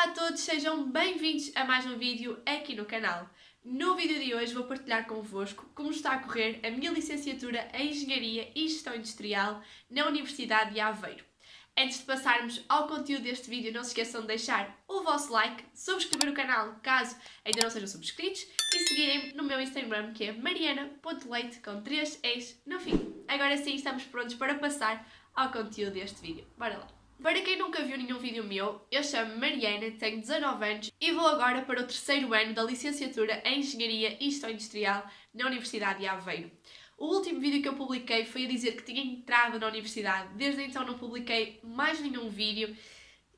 Olá a todos, sejam bem-vindos a mais um vídeo aqui no canal. No vídeo de hoje vou partilhar convosco como está a correr a minha licenciatura em Engenharia e Gestão Industrial na Universidade de Aveiro. Antes de passarmos ao conteúdo deste vídeo, não se esqueçam de deixar o vosso like, subscrever o canal caso ainda não sejam subscritos e seguirem-me no meu Instagram, que é mariana.leite com 3 es no fim. Agora sim, estamos prontos para passar ao conteúdo deste vídeo. Bora lá! Para quem nunca viu nenhum vídeo meu, eu chamo-me Mariana, tenho 19 anos e vou agora para o terceiro ano da licenciatura em Engenharia e Gestão Industrial na Universidade de Aveiro. O último vídeo que eu publiquei foi a dizer que tinha entrado na universidade, desde então não publiquei mais nenhum vídeo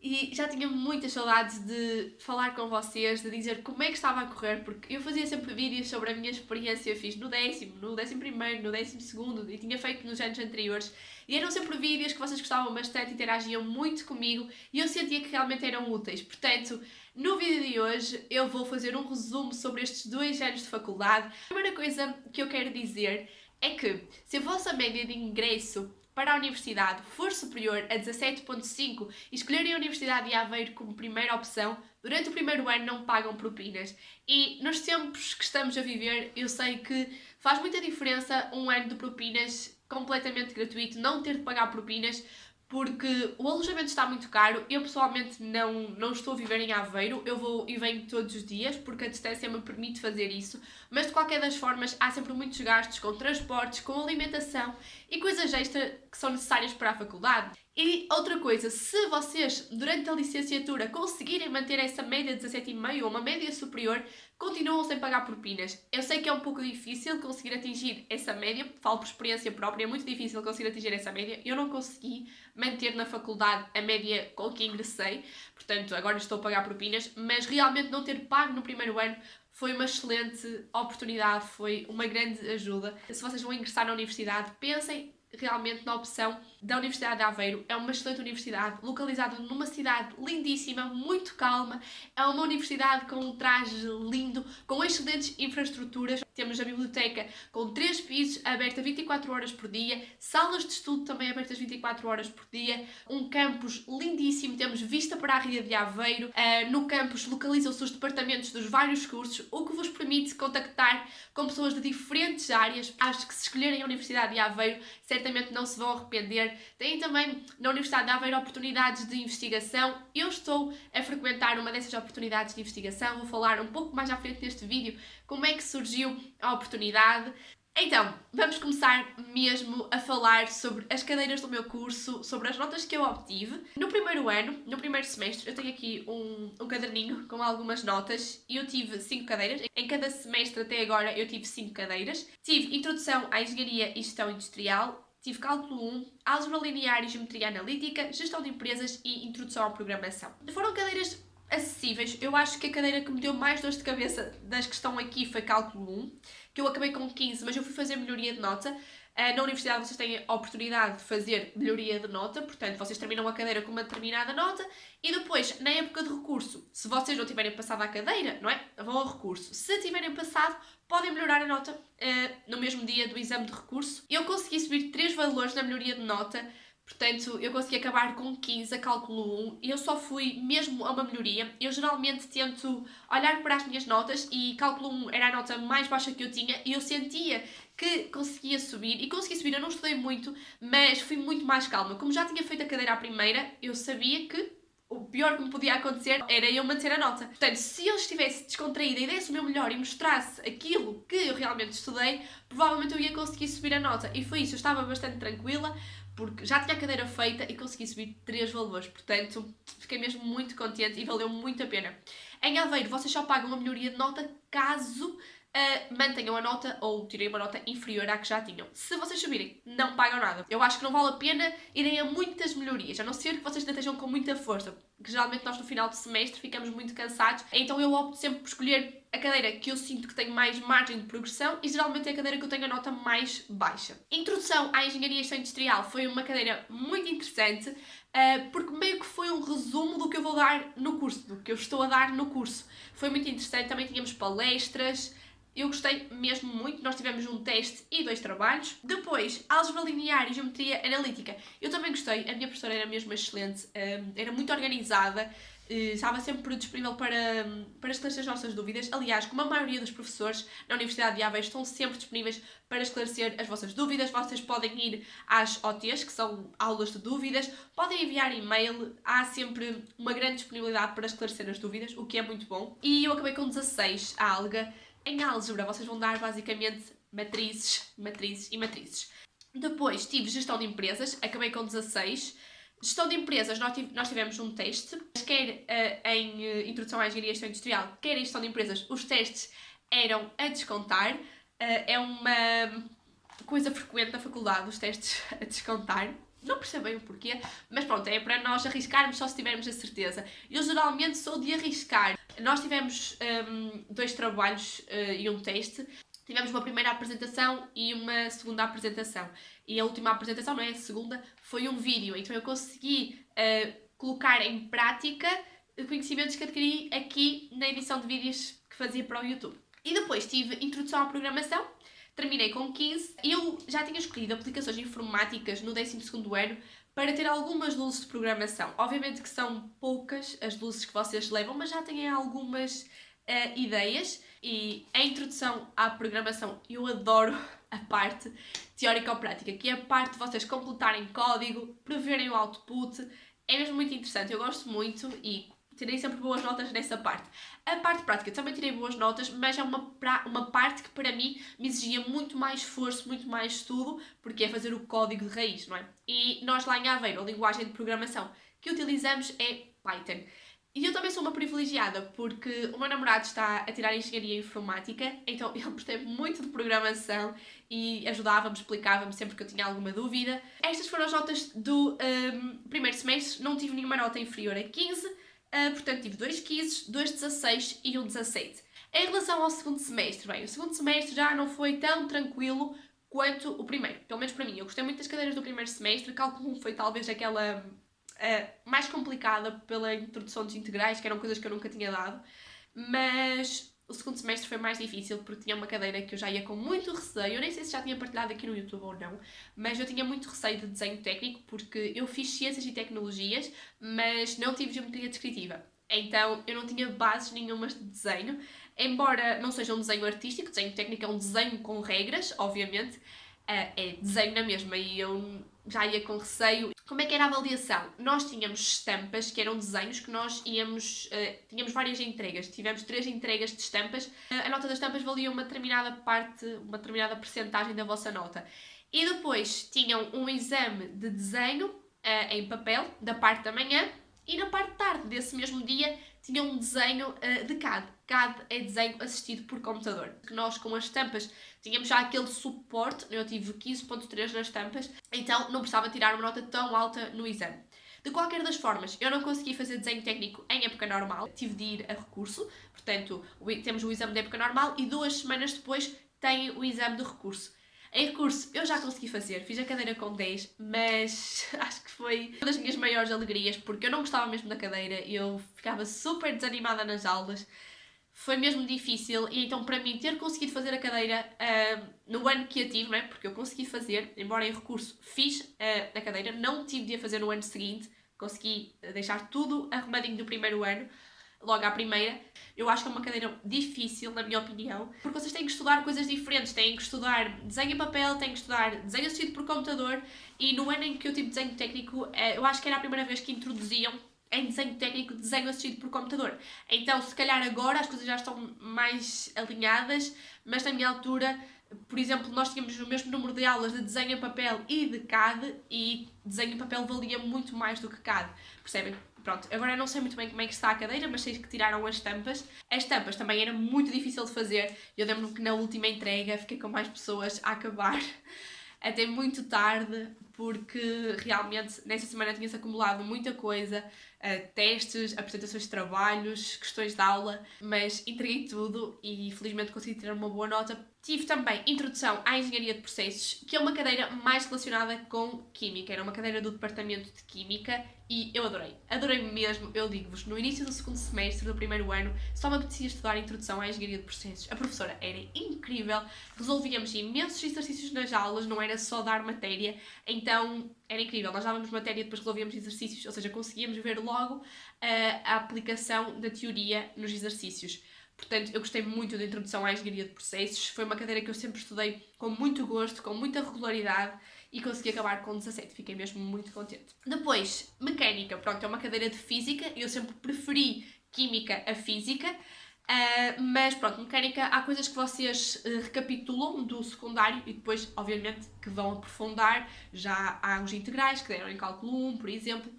e já tinha muitas saudades de falar com vocês, de dizer como é que estava a correr, porque eu fazia sempre vídeos sobre a minha experiência, fiz no 10º, no 11º, no 12º e tinha feito nos anos anteriores. E eram sempre vídeos que vocês gostavam bastante, interagiam muito comigo e eu sentia que realmente eram úteis. Portanto, no vídeo de hoje eu vou fazer um resumo sobre estes 2 anos de faculdade. A primeira coisa que eu quero dizer é que se a vossa média de ingresso para a universidade for superior a 17.5 e escolherem a Universidade de Aveiro como primeira opção, durante o primeiro ano não pagam propinas. E nos tempos que estamos a viver, eu sei que faz muita diferença um ano de propinas completamente gratuito, não ter de pagar propinas, porque o alojamento está muito caro. Eu pessoalmente não estou a viver em Aveiro, eu vou e venho todos os dias porque a distância me permite fazer isso, mas de qualquer das formas há sempre muitos gastos com transportes, com alimentação e coisas extra que são necessárias para a faculdade. E outra coisa, se vocês durante a licenciatura conseguirem manter essa média de 17,5 ou uma média superior, continuam sem pagar propinas. Eu sei que é um pouco difícil conseguir atingir essa média, falo por experiência própria, é muito difícil conseguir atingir essa média. Eu não consegui manter na faculdade a média com que ingressei, portanto agora estou a pagar propinas, mas realmente não ter pago no primeiro ano foi uma excelente oportunidade, foi uma grande ajuda. Se vocês vão ingressar na universidade, pensem realmente na opção da Universidade de Aveiro. É uma excelente universidade, localizada numa cidade lindíssima, muito calma. É uma universidade com um traje lindo, com excelentes infraestruturas. Temos a biblioteca com 3 pisos, aberta 24 horas por dia, salas de estudo também abertas 24 horas por dia, um campus lindíssimo, temos vista para a Ria de Aveiro. No campus localizam-se os departamentos dos vários cursos, o que vos permite contactar com pessoas de diferentes áreas. Acho que se escolherem a Universidade de Aveiro, certamente não se vão arrepender. Tem também na Universidade de Aveiro oportunidades de investigação. Eu estou a frequentar uma dessas oportunidades de investigação, vou falar um pouco mais à frente neste vídeo como é que surgiu a oportunidade. Então, vamos começar mesmo a falar sobre as cadeiras do meu curso, sobre as notas que eu obtive. No primeiro ano, no primeiro semestre, eu tenho aqui um caderninho com algumas notas e eu tive 5 cadeiras. Em cada semestre até agora eu tive 5 cadeiras. Tive Introdução à Engenharia e Gestão Industrial, tive Cálculo 1, Álgebra Linear e Geometria Analítica, Gestão de Empresas e Introdução à Programação. Foram cadeiras acessíveis. Eu acho que a cadeira que me deu mais dor de cabeça das que estão aqui foi Cálculo 1, que eu acabei com 15, mas eu fui fazer melhoria de nota. Na universidade vocês têm a oportunidade de fazer melhoria de nota, portanto vocês terminam a cadeira com uma determinada nota e depois, na época de recurso, se vocês não tiverem passado a cadeira, não é? Vão ao recurso. Se tiverem passado, podem melhorar a nota no mesmo dia do exame de recurso. Eu consegui subir 3 valores na melhoria de nota. Portanto, eu consegui acabar com 15 a Cálculo 1 e eu só fui mesmo a uma melhoria. Eu geralmente tento olhar para as minhas notas e Cálculo 1 era a nota mais baixa que eu tinha e eu sentia que conseguia subir. E consegui subir, eu não estudei muito, mas fui muito mais calma. Como já tinha feito a cadeira à primeira, eu sabia que o pior que me podia acontecer era eu manter a nota. Portanto, se eu estivesse descontraída e desse o meu melhor e mostrasse aquilo que eu realmente estudei, provavelmente eu ia conseguir subir a nota. E foi isso, eu estava bastante tranquila, porque já tinha a cadeira feita e consegui subir 3 valores. Portanto, fiquei mesmo muito contente e valeu muito a pena. Em Aveiro, vocês só pagam a melhoria de nota caso mantenham a nota ou tirem uma nota inferior à que já tinham. Se vocês subirem, não pagam nada. Eu acho que não vale a pena irem a muitas melhorias, a não ser que vocês ainda estejam com muita força, que geralmente nós no final de semestre ficamos muito cansados, então eu opto sempre por escolher a cadeira que eu sinto que tenho mais margem de progressão e geralmente é a cadeira que eu tenho a nota mais baixa. Introdução à Engenharia e Gestão Industrial foi uma cadeira muito interessante, porque meio que foi um resumo do que eu vou dar no curso, do que eu estou a dar no curso. Foi muito interessante, também tínhamos palestras. Eu gostei mesmo muito, nós tivemos um teste e 2 trabalhos. Depois, Álgebra Linear e Geometria Analítica. Eu também gostei, a minha professora era mesmo excelente, era muito organizada, estava sempre disponível para esclarecer as nossas dúvidas. Aliás, como a maioria dos professores na Universidade de Aveiro estão sempre disponíveis para esclarecer as vossas dúvidas, vocês podem ir às OTs, que são aulas de dúvidas, podem enviar e-mail, há sempre uma grande disponibilidade para esclarecer as dúvidas, o que é muito bom. E eu acabei com 16 a alga. Em álgebra vocês vão dar basicamente matrizes, matrizes e matrizes. Depois tive gestão de empresas, acabei com 16. Gestão de empresas, nós tivemos um teste, quer em Introdução à Engenharia e Gestão Industrial, quer em Gestão de Empresas, os testes eram a descontar. É uma coisa frequente na faculdade, os testes a descontar. Não percebo bem o porquê, mas pronto, é para nós arriscarmos só se tivermos a certeza. Eu geralmente sou de arriscar. Nós tivemos 2 trabalhos e um teste. Tivemos uma primeira apresentação e uma segunda apresentação. E a última apresentação, não é? A segunda, foi um vídeo. Então eu consegui colocar em prática conhecimentos que adquiri aqui na edição de vídeos que fazia para o YouTube. E depois tive Introdução à Programação. Terminei com 15. Eu já tinha escolhido aplicações informáticas no 12º ano para ter algumas luzes de programação. Obviamente que são poucas as luzes que vocês levam, mas já têm algumas ideias. E a introdução à programação, eu adoro a parte teórico-prática, que é a parte de vocês completarem código, preverem o output. É mesmo muito interessante, eu gosto muito e tirei sempre boas notas nessa parte. A parte prática também tirei boas notas, mas é uma parte que para mim me exigia muito mais esforço, muito mais estudo, porque é fazer o código de raiz, não é? E nós lá em Aveiro, a linguagem de programação que utilizamos é Python. E eu também sou uma privilegiada, porque o meu namorado está a tirar Engenharia Informática, então ele percebe muito de programação e ajudava-me, explicava-me sempre que eu tinha alguma dúvida. Estas foram as notas do primeiro semestre, não tive nenhuma nota inferior a 15, portanto tive 2 15, 2 16 e um 17. Em relação ao segundo semestre, bem, o segundo semestre já não foi tão tranquilo quanto o primeiro, pelo menos para mim. Eu gostei muito das cadeiras do primeiro semestre, cálculo 1 foi talvez aquela mais complicada pela introdução dos integrais, que eram coisas que eu nunca tinha dado, mas o segundo semestre foi mais difícil porque tinha uma cadeira que eu já ia com muito receio. Eu nem sei se já tinha partilhado aqui no YouTube ou não, mas eu tinha muito receio de desenho técnico porque eu fiz ciências e tecnologias, mas não tive geometria descritiva. Então eu não tinha bases nenhumas de desenho, embora não seja um desenho artístico. Desenho técnico é um desenho com regras, obviamente, é desenho na mesma, e eu já ia com receio. Como é que era a avaliação? Nós tínhamos estampas, que eram desenhos que nós íamos... tínhamos várias entregas, tivemos 3 entregas de estampas. A nota das estampas valia uma determinada parte, uma determinada percentagem da vossa nota. E depois tinham um exame de desenho em papel, da parte da manhã, e na parte de tarde desse mesmo dia tinha um desenho de CAD. CAD é desenho assistido por computador. Nós com as estampas tínhamos já aquele suporte, eu tive 15.3 nas estampas, então não precisava tirar uma nota tão alta no exame. De qualquer das formas, eu não consegui fazer desenho técnico em época normal, tive de ir a recurso, portanto temos o exame de época normal e 2 semanas depois tem o exame de recurso. Em recurso eu já consegui fazer, fiz a cadeira com 10, mas acho que foi uma das minhas maiores alegrias, porque eu não gostava mesmo da cadeira, eu ficava super desanimada nas aulas, foi mesmo difícil. E então para mim ter conseguido fazer a cadeira no ano que a tive, não é? Porque eu consegui fazer, embora em recurso fiz a cadeira, não tive de a fazer no ano seguinte, consegui deixar tudo arrumadinho do primeiro ano, logo à primeira. Eu acho que é uma cadeira difícil, na minha opinião, porque vocês têm que estudar coisas diferentes, têm que estudar desenho em papel, têm que estudar desenho assistido por computador, e no ano em que eu tive desenho técnico, eu acho que era a primeira vez que introduziam em desenho técnico desenho assistido por computador. Então, se calhar agora as coisas já estão mais alinhadas, mas na minha altura, por exemplo, nós tínhamos o mesmo número de aulas de desenho em papel e de CAD, e desenho em papel valia muito mais do que CAD, percebem? Pronto, agora eu não sei muito bem como é que está a cadeira, mas sei que tiraram as tampas. As tampas também era muito difícil de fazer. Eu lembro-me que na última entrega fiquei com mais pessoas a acabar até muito tarde, porque realmente nessa semana tinha-se acumulado muita coisa, testes, apresentações de trabalhos, questões de aula, mas entreguei tudo e felizmente consegui tirar uma boa nota. Tive também Introdução à Engenharia de Processos, que é uma cadeira mais relacionada com Química, era uma cadeira do Departamento de Química e eu adorei mesmo. Eu digo-vos, no início do segundo semestre do primeiro ano só me apetecia estudar Introdução à Engenharia de Processos. A professora era incrível, resolvíamos imensos exercícios nas aulas, não era só dar matéria, então então era incrível. Nós dávamos matéria e depois resolvíamos exercícios, ou seja, conseguíamos ver logo a aplicação da teoria nos exercícios. Portanto, eu gostei muito da introdução à engenharia de processos. Foi uma cadeira que eu sempre estudei com muito gosto, com muita regularidade e consegui acabar com 17. Fiquei mesmo muito contente. Depois, mecânica. Pronto, é uma cadeira de física. Eu sempre preferi química a física. Mas pronto, mecânica, há coisas que vocês recapitulam do secundário e depois, obviamente, que vão aprofundar. Já há os integrais que deram em cálculo 1, por exemplo.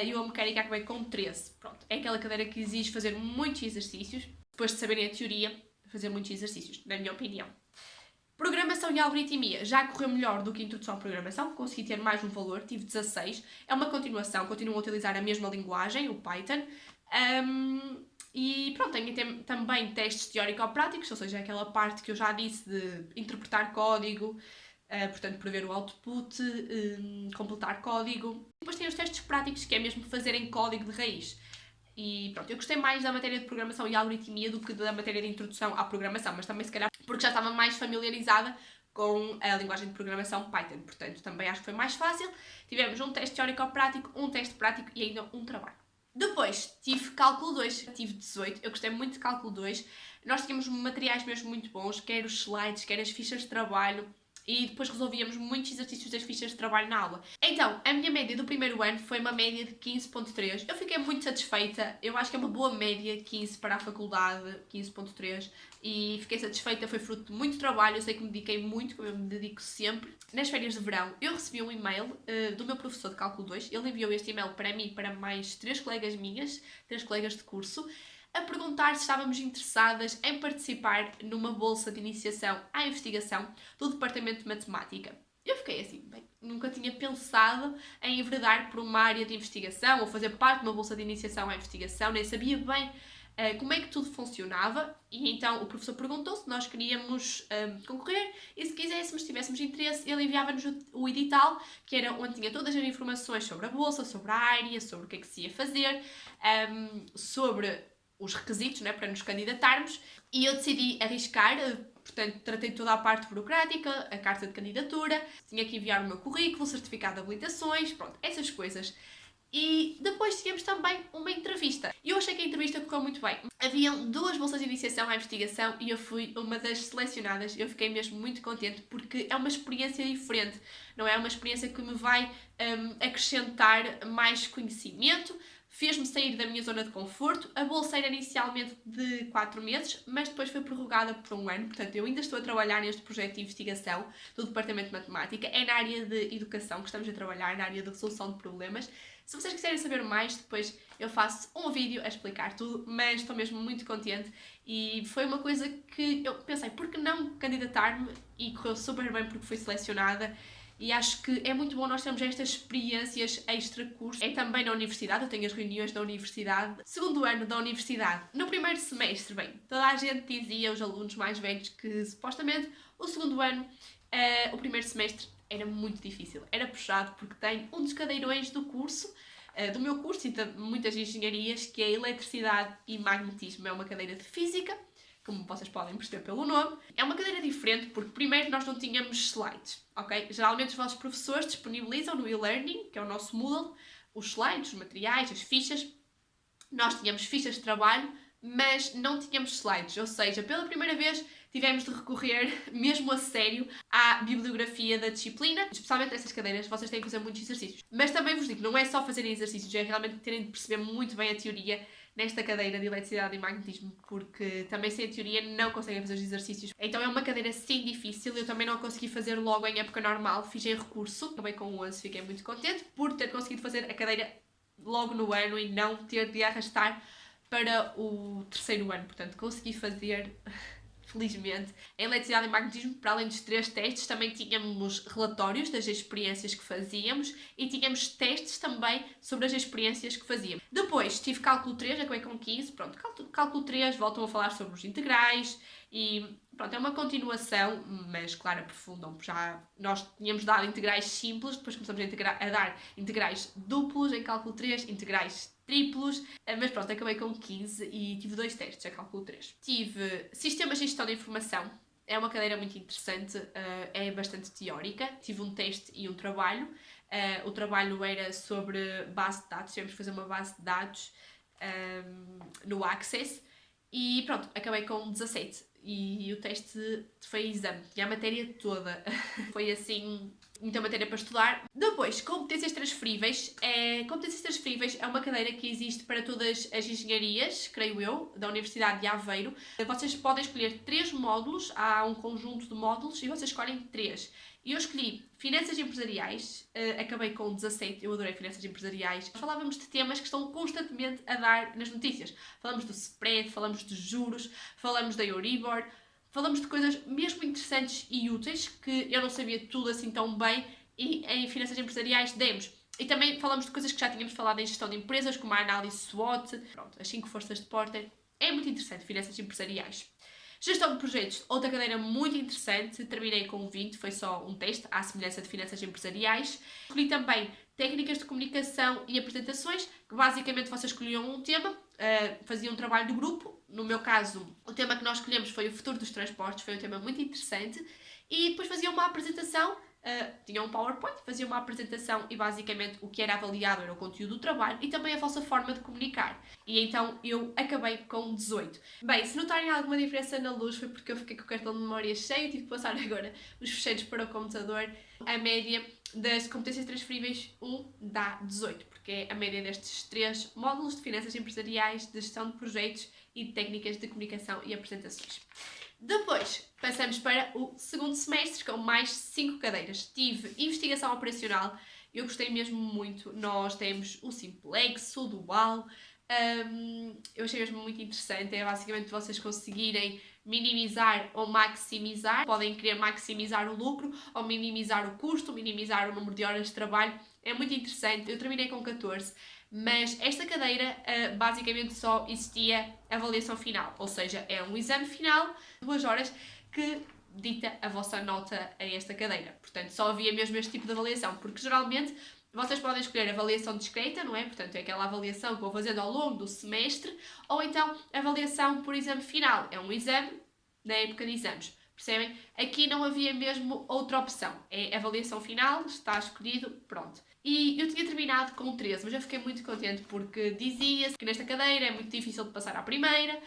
Eu a mecânica acabei com 13. Pronto, é aquela cadeira que exige fazer muitos exercícios. Depois de saberem a teoria, fazer muitos exercícios, na minha opinião. Programação e algoritmia já correu melhor do que a introdução à programação, consegui ter mais um valor, tive 16. É uma continuação, continuo a utilizar a mesma linguagem, o Python. E pronto, tenho também testes teórico-práticos, ou seja, aquela parte que eu já disse de interpretar código, portanto, prever o output, completar código. Depois tem os testes práticos, que é mesmo fazer em código de raiz. E pronto, eu gostei mais da matéria de programação e algoritmia do que da matéria de introdução à programação, mas também se calhar porque já estava mais familiarizada com a linguagem de programação Python, portanto também acho que foi mais fácil. Tivemos um teste teórico-prático, um teste prático e ainda um trabalho. Depois tive cálculo 2, tive 18, eu gostei muito de cálculo 2. Nós tínhamos materiais mesmo muito bons, quer os slides, quer as fichas de trabalho. E depois resolvíamos muitos exercícios das fichas de trabalho na aula. Então, a minha média do primeiro ano foi uma média de 15.3. Eu fiquei muito satisfeita. Eu acho que é uma boa média, 15 para a faculdade, 15.3. E fiquei satisfeita, foi fruto de muito trabalho. Eu sei que me dediquei muito, como eu me dedico sempre. Nas férias de verão, eu recebi um e-mail do meu professor de Cálculo 2. Ele enviou este e-mail para mim e para mais 3 colegas minhas, 3 colegas de curso, a perguntar se estávamos interessadas em participar numa bolsa de iniciação à investigação do Departamento de Matemática. Eu fiquei assim, bem, nunca tinha pensado em enveredar por uma área de investigação ou fazer parte de uma bolsa de iniciação à investigação, nem sabia bem como é que tudo funcionava, e então o professor perguntou se nós queríamos concorrer e se quiséssemos, se tivéssemos interesse, ele enviava-nos o edital, que era onde tinha todas as informações sobre a bolsa, sobre a área, sobre o que é que se ia fazer, sobre os requisitos, né, para nos candidatarmos, e eu decidi arriscar. Portanto, tratei toda a parte burocrática, a carta de candidatura, tinha que enviar o meu currículo, certificado de habilitações, pronto, essas coisas. E depois tínhamos também uma entrevista. E eu achei que a entrevista correu muito bem. Haviam 2 bolsas de iniciação à investigação e eu fui uma das selecionadas. Eu fiquei mesmo muito contente porque é uma experiência diferente, não é? Uma experiência que me vai acrescentar mais conhecimento. Fez-me sair da minha zona de conforto. A bolsa era inicialmente de 4 meses, mas depois foi prorrogada por 1 ano. Portanto, eu ainda estou a trabalhar neste projeto de investigação do Departamento de Matemática. É na área de educação que estamos a trabalhar, na área de resolução de problemas. Se vocês quiserem saber mais, depois eu faço um vídeo a explicar tudo, mas estou mesmo muito contente e foi uma coisa que eu pensei, por que não candidatar-me? E correu super bem porque fui selecionada. E acho que é muito bom nós termos estas experiências extra-curso. É também na universidade, eu tenho as reuniões da universidade. Segundo ano da universidade, no primeiro semestre, bem, toda a gente dizia, os alunos mais velhos, que supostamente o segundo ano, o primeiro semestre, era muito difícil. Era puxado porque tem um dos cadeirões do curso, do meu curso e de muitas engenharias, que é eletricidade e magnetismo. É uma cadeira de física, como vocês podem perceber pelo nome. É uma cadeira diferente porque primeiro nós não tínhamos slides, ok? Geralmente os vossos professores disponibilizam no e-learning, que é o nosso Moodle, os slides, os materiais, as fichas. Nós tínhamos fichas de trabalho, mas não tínhamos slides, ou seja, pela primeira vez tivemos de recorrer, mesmo a sério, à bibliografia da disciplina. Especialmente nessas cadeiras, vocês têm que fazer muitos exercícios. Mas também vos digo, não é só fazerem exercícios, é realmente terem de perceber muito bem a teoria nesta cadeira de eletricidade e magnetismo, porque também sem a teoria não conseguem fazer os exercícios. Então é uma cadeira sim difícil, eu também não consegui fazer logo em época normal, fiz em recurso, acabei com 11, fiquei muito contente por ter conseguido fazer a cadeira logo no ano e não ter de arrastar para o terceiro ano, portanto consegui fazer, felizmente. Em eletricidade e magnetismo, para além dos 3 testes, também tínhamos relatórios das experiências que fazíamos e tínhamos testes também sobre as experiências que fazíamos. Depois tive cálculo 3, acabei com 15, pronto, cálculo 3 voltam a falar sobre os integrais e pronto, é uma continuação, mas claro, aprofundam. Já nós tínhamos dado integrais simples, depois começamos a dar integrais duplos em cálculo 3, integrais triplos, mas pronto, acabei com 15 e tive 2 testes a cálculo 3. Tive Sistemas de Gestão de Informação, É uma cadeira muito interessante, é bastante teórica. Tive um teste e um trabalho. O trabalho era sobre base de dados, tivemos que fazer uma base de dados no Access e pronto, acabei com 17 e o teste foi exame, tinha a matéria toda. Foi assim, muita matéria para estudar. Depois, competências transferíveis. Competências transferíveis é uma cadeira que existe para todas as engenharias, creio eu, da Universidade de Aveiro. Vocês podem escolher 3 módulos, há um conjunto de módulos e vocês escolhem 3. E eu escolhi Finanças Empresariais, acabei com 17, eu adorei Finanças Empresariais. Falávamos de temas que estão constantemente a dar nas notícias. Falamos do spread, falamos de juros, falamos da Euribor, falamos de coisas mesmo interessantes e úteis que eu não sabia tudo assim tão bem e em Finanças Empresariais demos. E também falamos de coisas que já tínhamos falado em gestão de empresas, como a análise SWOT, pronto, as 5 forças de Porter. É muito interessante, Finanças Empresariais. Gestão de projetos, outra cadeira muito interessante, terminei com 20, foi só um teste, à semelhança de finanças empresariais. Escolhi também técnicas de comunicação e apresentações, que basicamente vocês escolhiam um tema, faziam um trabalho de grupo. No meu caso, o tema que nós escolhemos foi o futuro dos transportes, foi um tema muito interessante. E depois faziam uma apresentação, tinham um PowerPoint, faziam uma apresentação e basicamente o que era avaliado era o conteúdo do trabalho e também a vossa forma de comunicar. E então eu acabei com 18. Bem, se notarem alguma diferença na luz foi porque eu fiquei com o cartão de memória cheio, tive que passar agora os fecheiros para o computador. A média das competências transferíveis 1 dá 18, porque é a média destes 3 módulos de finanças empresariais, de gestão de projetos e de técnicas de comunicação e apresentações. Depois, passamos para o segundo semestre, com mais 5 cadeiras. Tive investigação operacional, eu gostei mesmo muito. Nós temos o Simplex, o Dual, eu achei mesmo muito interessante. É basicamente vocês conseguirem minimizar ou maximizar. Podem querer maximizar o lucro ou minimizar o custo, minimizar o número de horas de trabalho. É muito interessante. Eu terminei com 14. Mas esta cadeira basicamente só existia avaliação final, ou seja, é um exame final, 2 horas, que dita a vossa nota a esta cadeira. Portanto, só havia mesmo este tipo de avaliação, porque geralmente vocês podem escolher avaliação discreta, não é? Portanto, é aquela avaliação que vou fazendo ao longo do semestre, ou então avaliação por exame final, é um exame na época de exames. Percebem? Aqui não havia mesmo outra opção. É avaliação final, está escolhido, pronto. E eu tinha terminado com 13, mas eu fiquei muito contente porque dizia-se que nesta cadeira é muito difícil de passar à primeira.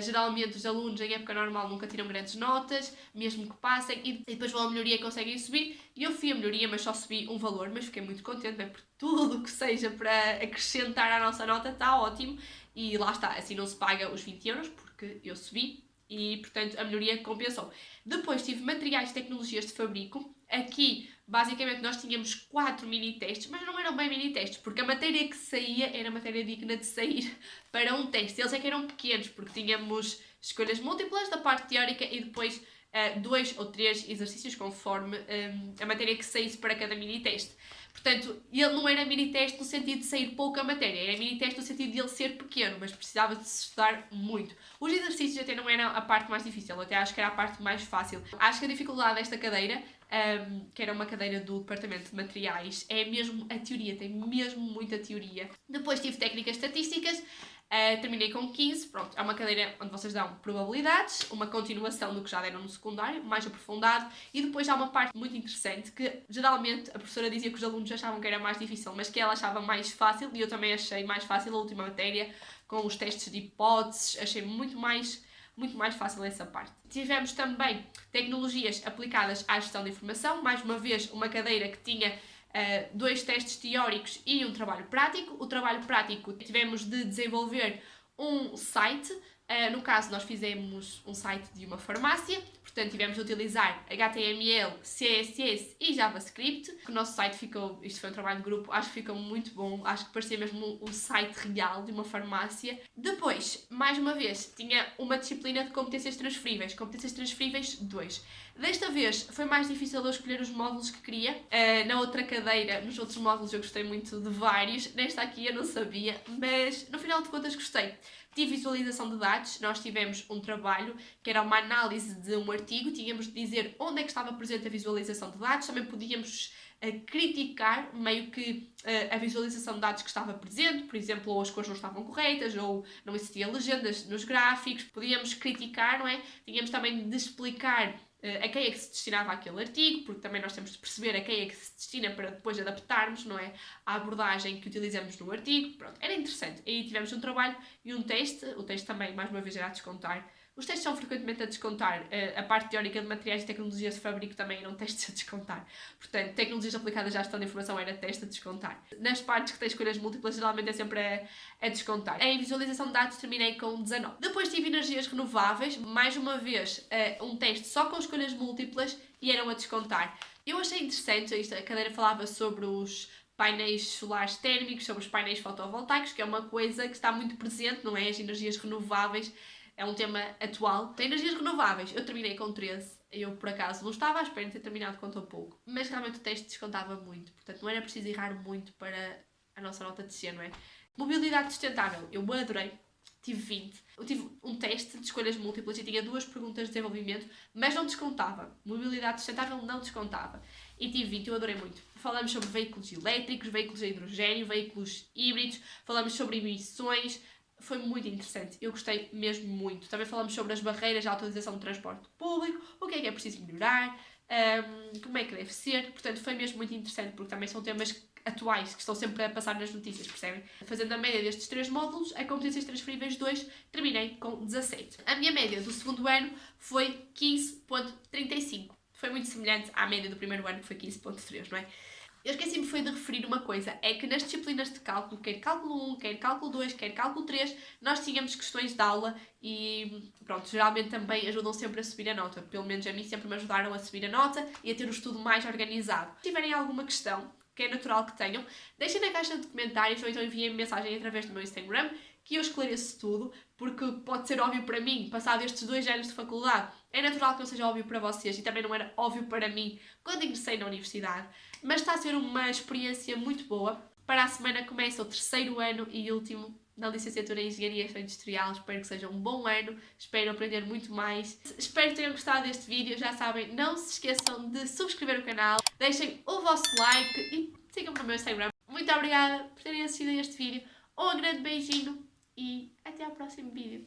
Geralmente os alunos em época normal nunca tiram grandes notas, mesmo que passem, e depois vão à melhoria e conseguem subir. E eu fui à melhoria, mas só subi um valor, mas fiquei muito contente, bem, porque tudo que seja para acrescentar à nossa nota está ótimo. E lá está, assim não se paga os 20 euros, porque eu subi. E, portanto, a melhoria compensou. Depois tive materiais de tecnologias de fabrico. Aqui, basicamente, nós tínhamos 4 mini-testes, mas não eram bem mini-testes, porque a matéria que saía era matéria digna de sair para um teste. Eles é que eram pequenos, porque tínhamos escolhas múltiplas da parte teórica e depois 2 ou 3 exercícios conforme a matéria que saísse para cada mini-teste. Portanto, ele não era mini-teste no sentido de sair pouca matéria, era mini-teste no sentido de ele ser pequeno, mas precisava de se estudar muito. Os exercícios até não eram a parte mais difícil, eu até acho que era a parte mais fácil. Acho que a dificuldade desta cadeira, que era uma cadeira do departamento de materiais, é mesmo a teoria, tem mesmo muita teoria. Depois tive técnicas estatísticas. Terminei com 15, pronto, é uma cadeira onde vocês dão probabilidades, uma continuação do que já deram no secundário, mais aprofundado, e depois há uma parte muito interessante que geralmente a professora dizia que os alunos achavam que era mais difícil, mas que ela achava mais fácil, e eu também achei mais fácil a última matéria, com os testes de hipóteses, achei muito mais fácil essa parte. Tivemos também tecnologias aplicadas à gestão de informação, mais uma vez uma cadeira que tinha 2 testes teóricos e um trabalho prático. O trabalho prático tivemos de desenvolver um site, no caso nós fizemos um site de uma farmácia, portanto tivemos de utilizar HTML, CSS e JavaScript. O nosso site ficou, isto foi um trabalho de grupo, acho que ficou muito bom, acho que parecia mesmo um site real de uma farmácia. Depois, mais uma vez, tinha uma disciplina de competências transferíveis 2. Desta vez foi mais difícil eu escolher os módulos que queria. Na outra cadeira, nos outros módulos eu gostei muito de vários, nesta aqui eu não sabia, mas no final de contas gostei. Tive visualização de dados, nós tivemos um trabalho que era uma análise de um artigo, tínhamos de dizer onde é que estava presente a visualização de dados, também podíamos a criticar meio que a visualização de dados que estava presente, por exemplo, ou as cores não estavam corretas, ou não existiam legendas nos gráficos, podíamos criticar, não é? Tínhamos também de explicar a quem é que se destinava aquele artigo, porque também nós temos de perceber a quem é que se destina para depois adaptarmos, não é? A abordagem que utilizamos no artigo. Pronto, era interessante. Aí tivemos um trabalho e um teste. O teste também, mais uma vez, era a descontar. Os testes são frequentemente a descontar. A parte teórica de materiais e tecnologias de fabrico também eram testes a descontar. Portanto, tecnologias aplicadas à gestão de informação era teste a descontar. Nas partes que têm escolhas múltiplas, geralmente é sempre a descontar. Em visualização de dados terminei com 19. Depois tive energias renováveis, mais uma vez um teste só com escolhas múltiplas e eram a descontar. Eu achei interessante, a cadeira falava sobre os painéis solares térmicos, sobre os painéis fotovoltaicos, que é uma coisa que está muito presente, não é? As energias renováveis é um tema atual. Tem energias renováveis, eu terminei com 13. Eu, por acaso, não estava à espera de ter terminado com tão pouco. Mas realmente o teste descontava muito. Portanto, não era preciso errar muito para a nossa nota descer, não é? Mobilidade sustentável, eu adorei. Tive 20. Eu tive um teste de escolhas múltiplas e tinha 2 perguntas de desenvolvimento, mas não descontava. Mobilidade sustentável não descontava. E tive 20, eu adorei muito. Falamos sobre veículos elétricos, veículos a hidrogênio, veículos híbridos, falamos sobre emissões. Foi muito interessante, eu gostei mesmo muito. Também falamos sobre as barreiras à utilização do transporte público, o que é preciso melhorar, como é que deve ser. Portanto, foi mesmo muito interessante, porque também são temas atuais que estão sempre a passar nas notícias, percebem? Fazendo a média destes 3 módulos, a competências transferíveis 2, terminei com 17. A minha média do segundo ano foi 15,35. Foi muito semelhante à média do primeiro ano, que foi 15,3, não é? Eu esqueci-me foi de referir uma coisa, é que nas disciplinas de cálculo, quer cálculo 1, quer cálculo 2, quer cálculo 3, nós tínhamos questões de aula e, pronto, geralmente também ajudam sempre a subir a nota. Pelo menos a mim sempre me ajudaram a subir a nota e a ter o estudo mais organizado. Se tiverem alguma questão, que é natural que tenham, deixem na caixa de comentários ou então enviem-me mensagem através do meu Instagram, que eu esclareço tudo, porque pode ser óbvio para mim, passado estes 2 anos de faculdade, é natural que não seja óbvio para vocês e também não era óbvio para mim quando ingressei na universidade, mas está a ser uma experiência muito boa. Para a semana começa o 3º ano e último na licenciatura em Engenharia Industrial. Espero que seja um bom ano, espero aprender muito mais. Espero que tenham gostado deste vídeo. Já sabem, não se esqueçam de subscrever o canal, deixem o vosso like e sigam-me no meu Instagram. Muito obrigada por terem assistido a este vídeo. Um grande beijinho e até ao próximo vídeo.